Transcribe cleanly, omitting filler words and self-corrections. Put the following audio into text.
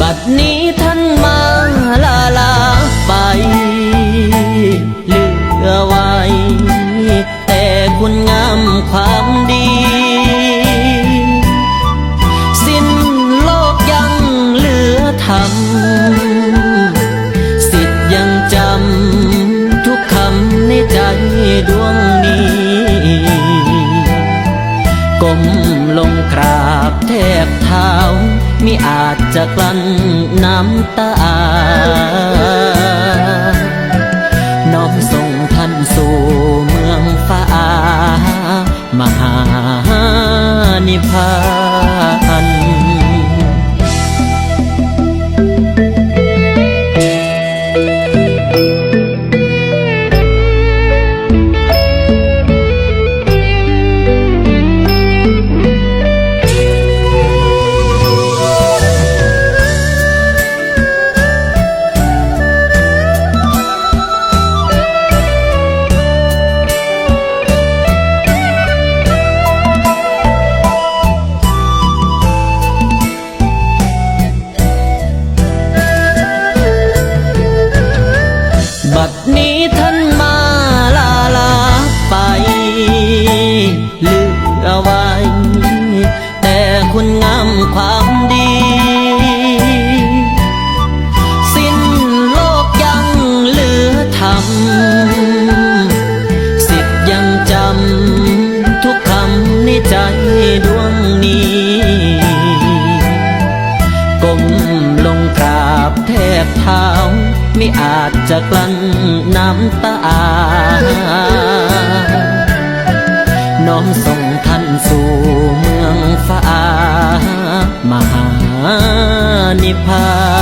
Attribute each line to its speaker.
Speaker 1: บัดนี้ท่านมาลาไปเหลือไว้แต่คุณงามความดีสิ้นโลกยังเหลือธรรมสิทธิ์ยังจำทุกคำในใจดวงนี้ก้มลงกราบแทบเท้ามิอาจจะกลั้นน้ำตาน้อมส่งท่านสู่เมืองฟ้ามหานิพพานบัดนี้ท่านมาลาไปเหลือไว้แต่คุณงามความดีสิ้นโลกยังเหลือธรรมสิทธิ์ยังจำทุกคำในใจดวงนี้ก้มลงกราบแทบเท้าไม่อาจจะกลั้นน้ำตาน้อมส่งท่านสู่เมืองฟ้ามหานิพพาน